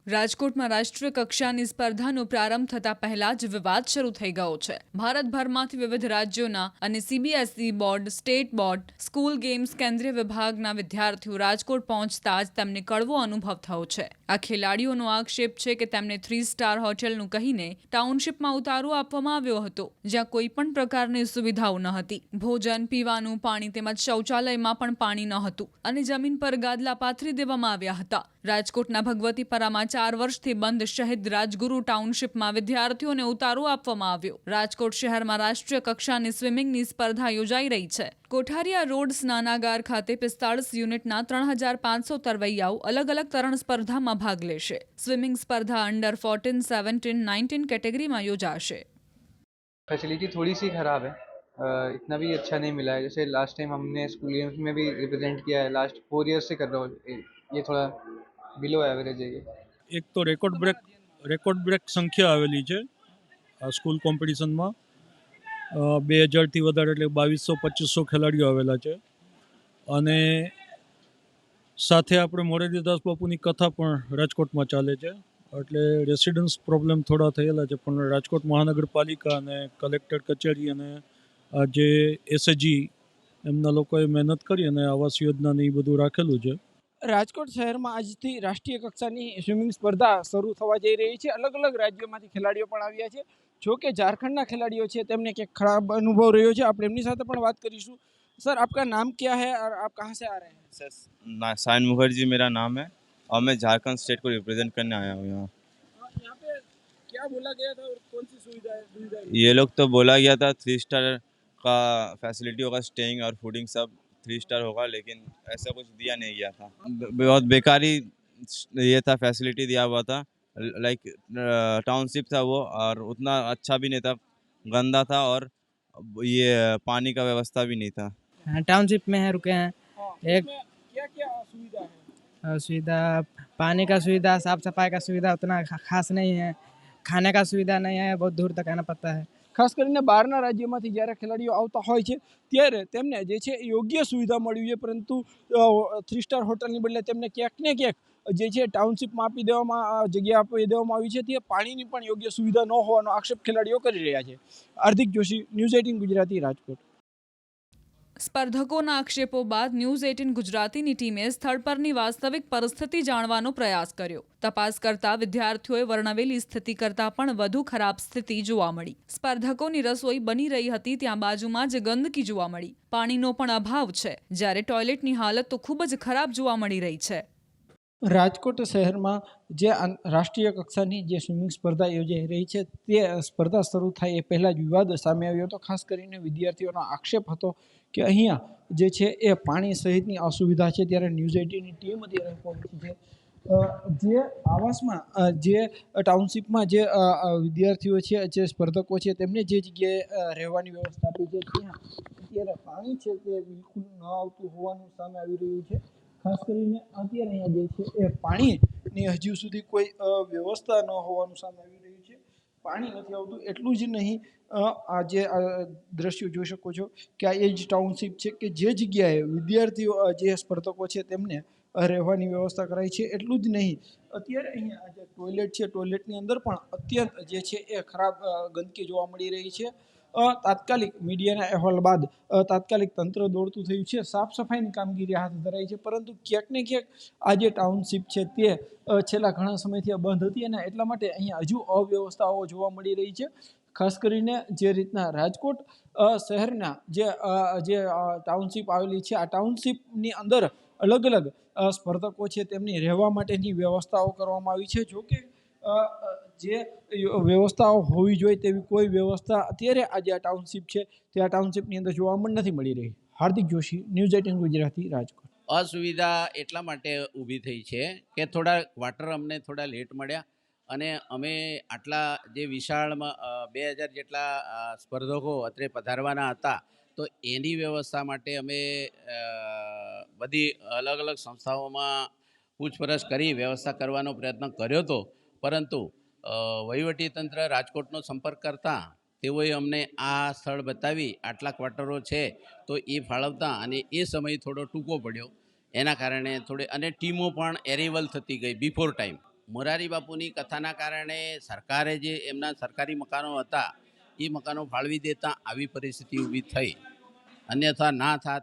રાજકોટમાં રાષ્ટ્રીય કક્ષાની સ્પર્ધાનો પ્રારંભ થતા પહેલા જ વિવાદ શરૂ થઈ ગયો છે. ભારતભરમાંથી વિવિધ રાજ્યોના અને CBSE board, state board, school games કેન્દ્રીય વિભાગના વિદ્યાર્થીઓ રાજકોટ પહોંચતા જ તેમને કડવો અનુભવ થયો છે. આ ખેલાડીઓનો આક્ષેપ છે કે તેમને 3 સ્ટાર હોટેલનું કહીને ટાઉનશીપમાં ઉતારો આપવામાં આવ્યો હતો, જ્યાં કોઈ પણ પ્રકારની સુવિધાઓ ન હતી. ભોજન, પીવાનું પાણી તેમજ શૌચાલયમાં પણ પાણી ન હતું અને જમીન પર ગાદલા પાથરી દેવામાં આવ્યા હતા. રાજકોટના ભગવતીપરામાં 4 વર્ષથી બંધ શહીદ રાજગુરુ ટાઉનશીપમાં વિદ્યાર્થીઓને ઉતારો આપવામાં આવ્યો. રાજકોટ શહેરમાં રાષ્ટ્રીય કક્ષાની સ્વિમિંગની સ્પર્ધા યોજાઈ રહી છે. કોઠારિયા રોડ સ્નાનાગાર ખાતે 45 યુનિટના 3500 તરવૈયાઓ અલગ અલગ તરણ સ્પર્ધામાં ભાગ લેશે. સ્વિમિંગ સ્પર્ધા અંડર 14, 17, 19 कैटेगरी में योजाशे. फैसिलिटी थोड़ी सी ख़राब है, इतना भी अच्छा नहीं मिला है. जैसे लास्ट टाइम हमने स्कूल गेम्स में भी रिप्रेजेंट किया है, लास्ट 4 ईयर्स से कर रहा हूँ. ये थोड़ा बिलो एवरेज है. ये एक तो રેકોર્ડ બ્રેક સંખ્યા આવેલી છે આ સ્કૂલ કોમ્પિટિશનમાં. 2000થી વધારે એટલે 2200-2500 ખેલાડીઓ આવેલા છે. અને સાથે આપણે મોરારજીદાસ બાપુની કથા પણ રાજકોટમાં ચાલે છે, એટલે રેસિડન્સ પ્રોબ્લેમ થોડા થયેલા છે. પણ રાજકોટ મહાનગરપાલિકા અને કલેક્ટર કચેરી અને આ જે એસએજી એમના લોકોએ મહેનત કરી અને આવાસ યોજનાને એ બધું રાખેલું છે. રાજકોટ શહેરમાં આજથી રાષ્ટ્રીય કક્ષાની સ્વિમિંગ સ્પર્ધા શરૂ થવા જઈ રહી છે. અલગ અલગ राज्योમાંથી ખેલાડીઓ પણ આવ્યા છે. જો કે झारखंडના ખેલાડીઓ છે તેમને ક્યાંક ખરાબ અનુભવ રહ્યો છે. આપણે એમની સાથે પણ વાત કરીશું. सर, आपका नाम क्या है और आप कहाँ से आ रहे हैं? सर, सायन मुखर्जी मेरा नाम है और मैं झारखंड स्टेट को रिप्रेजेंट करने आया हूँ यहाँ. यहाँ पे क्या बोला गया था और कौन सी सुविधा है? ये लोग तो बोला गया था 3 स्टार का फैसिलिटी होगा, स्टेइंग और फूडिंग सब 3 स्टार होगा, लेकिन ऐसा कुछ दिया नहीं गया था. बहुत बेकारी ये था, फैसिलिटी दिया हुआ था. लाइक टाउनशिप था वो, और उतना अच्छा भी नहीं था, गंदा था, और ये पानी का व्यवस्था भी नहीं था. टाउनशिप में है, रुके हैं. एक क्या क्या सुविधा है? सुविधा, पानी का सुविधा, साफ सफाई का सुविधा उतना खास नहीं है. खाने का सुविधा नहीं है, बहुत दूर तक आना पड़ता है. ખાસ કરીને બહારના રાજ્યોમાંથી જ્યારે ખેલાડીઓ આવતા હોય છે ત્યારે તેમને જે છે યોગ્ય સુવિધા મળવી જોઈએ, પરંતુ 3 સ્ટાર હોટલની બદલે તેમને ક્યાંક ને ક્યાંક જે છે ટાઉનશીપમાં આપી દેવામાં જગ્યા આપી દેવામાં આવી છે. તે પાણીની પણ યોગ્ય સુવિધા ન હોવાનો આક્ષેપ ખેલાડીઓ કરી રહ્યા છે. હાર્દિક જોશી, ન્યૂઝ 18 ગુજરાતી, રાજકોટ. સ્પર્ધકોના આક્ષેપો બાદ ન્યૂઝ 18 ગુજરાતીની ટીમે સ્થળ પરની વાસ્તવિક પરિસ્થિતિ જાણવાનો પ્રયાસ કર્યો. તપાસ કરતા વિદ્યાર્થીઓએ વર્ણવેલી સ્થિતિ કરતાં પણ વધુ ખરાબ સ્થિતિ જોવા મળી. સ્પર્ધકોની રસોઈ બની રહી હતી ત્યાં બાજુમાં જ ગંદકી જોવા મળી. પાણીનો પણ અભાવ છે, જ્યારે ટોયલેટની હાલત તો ખૂબ જ ખરાબ જોવા મળી રહી છે. રાજકોટ શહેરમાં જે રાષ્ટ્રીય કક્ષાની જે સ્વિમિંગ સ્પર્ધા યોજાઈ રહી છે તે સ્પર્ધા શરૂ થાય એ પહેલાં જ વિવાદ સામે આવ્યો હતો. ખાસ કરીને વિદ્યાર્થીઓનો આક્ષેપ હતો કે અહીંયા જે છે એ પાણી સહિતની અસુવિધા છે. ત્યારે ન્યૂઝ 18ની ટીમ અત્યારે પહોંચી છે જે આવાસમાં જે ટાઉનશીપમાં જે વિદ્યાર્થીઓ છે, જે સ્પર્ધકો છે, તેમને જે જગ્યાએ રહેવાની વ્યવસ્થા આપી છે ત્યાં અત્યારે પાણી છે તે બિલકુલ ન આવતું હોવાનું સામે આવી રહ્યું છે. ખાસ કરીને અત્યારે અહીંયા જે છે એ પાણીની હજુ સુધી કોઈ વ્યવસ્થા ન હોવાનું સામે આવી રહ્યું છે. પાણી નથી આવતું. એટલું જ નહીં, આ જે દ્રશ્યો જોઈ શકો છો કે આ એ જ ટાઉનશીપ છે કે જે જગ્યાએ વિદ્યાર્થીઓ જે સ્પર્ધકો છે તેમને રહેવાની વ્યવસ્થા કરાઈ છે. એટલું જ નહીં, અત્યારે અહીંયા જે ટોયલેટ છે, ટોયલેટની અંદર પણ અત્યંત જે છે એ ખરાબ ગંદકી જોવા મળી રહી છે. તાત્કાલિક મીડિયાના અહેવાલ બાદ તાત્કાલિક તંત્ર દોડતું થયું છે. સાફ સફાઈની કામગીરી હાથ ધરાઈ છે, પરંતુ ક્યાંક ને ક્યાંક આ જે ટાઉનશીપ છે તે છેલ્લા ઘણા સમયથી બંધ હતી અને એટલા માટે અહીંયા હજુ અવ્યવસ્થાઓ જોવા મળી રહી છે. ખાસ કરીને જે રીતના રાજકોટ શહેરના જે ટાઉનશીપ આવેલી છે, આ ટાઉનશીપની અંદર અલગ અલગ સ્પર્ધકો છે તેમની રહેવા માટેની વ્યવસ્થાઓ કરવામાં આવી છે. જોકે જે વ્યવસ્થાઓ હોવી જોઈએ તેવી કોઈ વ્યવસ્થા અત્યારે આ જે ટાઉનશીપ છે તે આ ટાઉનશીપની અંદર જોવા પણ નથી મળી રહી. હાર્દિક જોશી, ન્યૂઝ 18 ગુજરાતી, રાજકોટ. અસુવિધા એટલા માટે ઊભી થઈ છે કે થોડા ક્વાર્ટર અમને થોડા લેટ મળ્યા અને અમે આટલા જે વિશાળમાં 2000 જેટલા સ્પર્ધકો અત્રે પધારવાના હતા, તો એની વ્યવસ્થા માટે અમે બધી અલગ અલગ સંસ્થાઓમાં પૂછપરછ કરી વ્યવસ્થા કરવાનો પ્રયત્ન કર્યો હતો, પરંતુ વહીવટીતંત્ર રાજકોટનો સંપર્ક કરતાં તેઓએ અમને આ સ્થળ બતાવી આટલા ક્વાર્ટરો છે તો એ ફાળવતા અને એ સમય થોડો ટૂંકો પડ્યો. એના કારણે અને ટીમો પણ એરેવલ થતી ગઈ બિફોર ટાઈમ. મોરારી બાપુની કથાના કારણે સરકારે જે એમના સરકારી મકાનો હતા એ મકાનો ફાળવી દેતા આવી પરિસ્થિતિ ઊભી થઈ, અન્યથા ના થાત